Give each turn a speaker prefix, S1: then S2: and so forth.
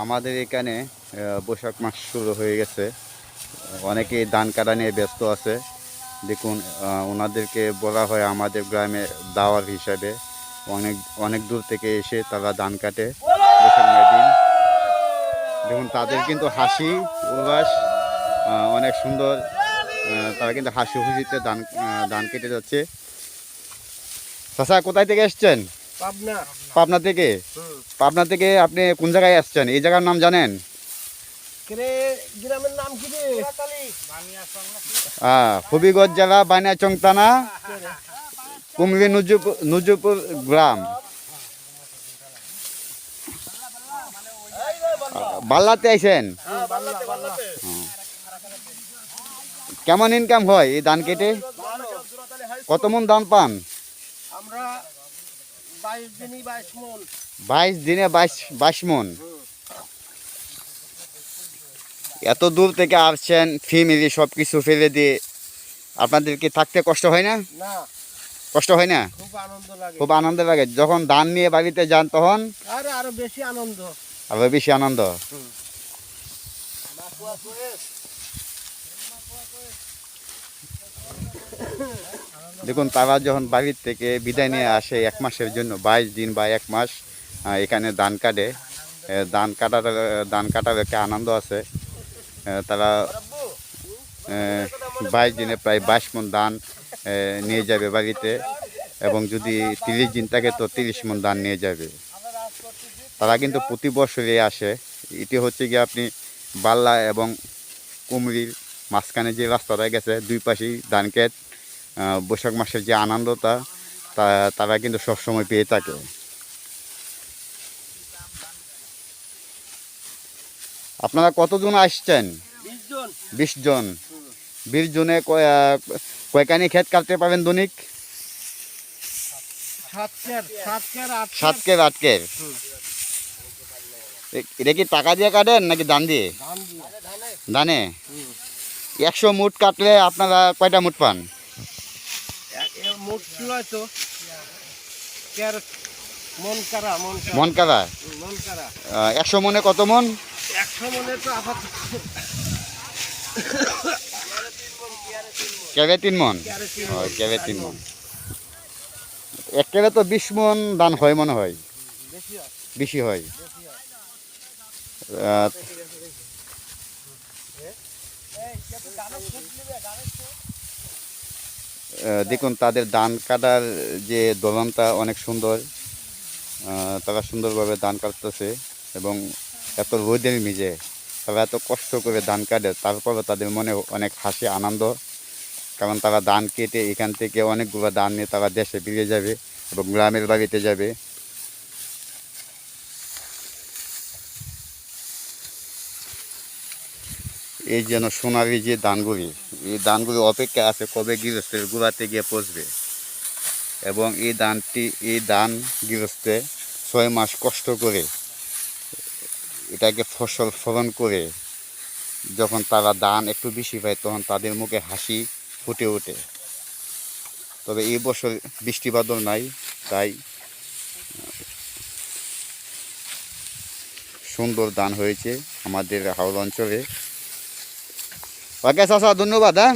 S1: আমাদের এখানে বৈশাখ মাস শুরু হয়ে গেছে। অনেকেই ধান কাটা নিয়ে ব্যস্ত আছে। দেখুন, ওনাদেরকে বলা হয় আমাদের গ্রামে দাওয়ার হিসাবে। অনেক অনেক দূর থেকে এসে তারা ধান কাটে বৈশাখ মাসের দিন। দেখুন, তাদের কিন্তু হাসি উল্লাস অনেক সুন্দর। তারা কিন্তু হাসি খুশিতে ধান কেটে যাচ্ছে। চাচা, কোথায় থেকে এসছেন? পাবনা থেকে। পাবনা থেকে আপনি কোন জায়গায় আসছেন? এই জায়গার নাম জানেন?
S2: গ্রামের নাম কি রে?
S1: হবিগঞ্জ জেলা বানিয়াচং থানা কুমলি নুজুপুর গ্রাম। বাল্লাতে আইছেন? কেমন ইনকাম হয় এই ধান কেটে? কত মন ধান পান?
S2: আমরা
S1: 22 দিনে 22 মন। এত দূর থেকে আসছেন, ফ্যামিলি সব কিছু ফেলে দিয়ে, আপনাদের কি থাকতে কষ্ট হয় না? কষ্ট হয় না? খুব আনন্দ লাগে। যখন ধান নিয়ে বাড়িতে যান তখন
S2: আরো বেশি আনন্দ।
S1: আরো বেশি আনন্দ। দেখুন, তারা যখন বাড়ির থেকে বিদায় নিয়ে আসে 1 মাসের জন্য, 22 দিন বা 1 মাস এখানে ধান কাটে। ধান কাটার একটা আনন্দ আছে। তারা 22 দিনে প্রায় 22 মণ ধান নিয়ে যাবে বাড়িতে, এবং যদি 30 দিন থাকে তো 30 মণ ধান নিয়ে যাবে। তারা কিন্তু প্রতি বছরই আসে। এটি হচ্ছে গিয়ে আপনি বাল্লা এবং কুমরির মাঝখানে যে রাস্তাটা গেছে, দুই পাশেই ধান ক্ষেত। বৈশাখ মাসের যে আনন্দটা তারা কিন্তু সবসময় পেয়ে থাকে। আপনারা কতজন আসছেন? 20 জন। 20 জনে কয়খানি ক্ষেত কাটতে পারেন দৈনিক? 7 কের 8 কের। এটা কি টাকা দিয়ে কাটেন নাকি ধান দিয়ে? ধানে 100 মুঠ কাটলে আপনারা কয়টা মুঠ পান? মন কারা 100 মনে কত মন?
S2: 100 মনে তো
S1: কেবে 3 মন। কেবে 3 মন। এক কেবে তো 20 মন ধান হয় মনে হয়। বেশি হয়। দেখুন, তাদের ধান কাটার যে ধরনটা অনেক সুন্দর। তারা সুন্দরভাবে ধান কাটতেছে, এবং এত রোদের মিজে তারা এত কষ্ট করে ধান কাটে, তারপরে তাদের মনে অনেক হাসি আনন্দ। কারণ তারা ধান কেটে এখান থেকে অনেকগুলো ধান নিয়ে তারা দেশে ফিরে যাবে এবং গ্রামের বাড়িতে যাবে। এই যেন সোনালি যে ধানগুলি, এই ধানগুলি অপেক্ষা আছে কবে গৃহস্থের গোড়াতে গিয়ে পচবে। এবং এই ধান গৃহস্থে 6 মাস কষ্ট করে এটাকে ফসল ফলন করে যখন তারা ধান একটু বেশি পায়, তখন তাদের মুখে হাসি ফুটে ওঠে। তবে এই বছর বৃষ্টি বাদল নাই, তাই সুন্দর ধান হয়েছে আমাদের হাওড় অঞ্চলে। ওকে চাচা, ধন্যবাদ।
S2: হ্যাঁ।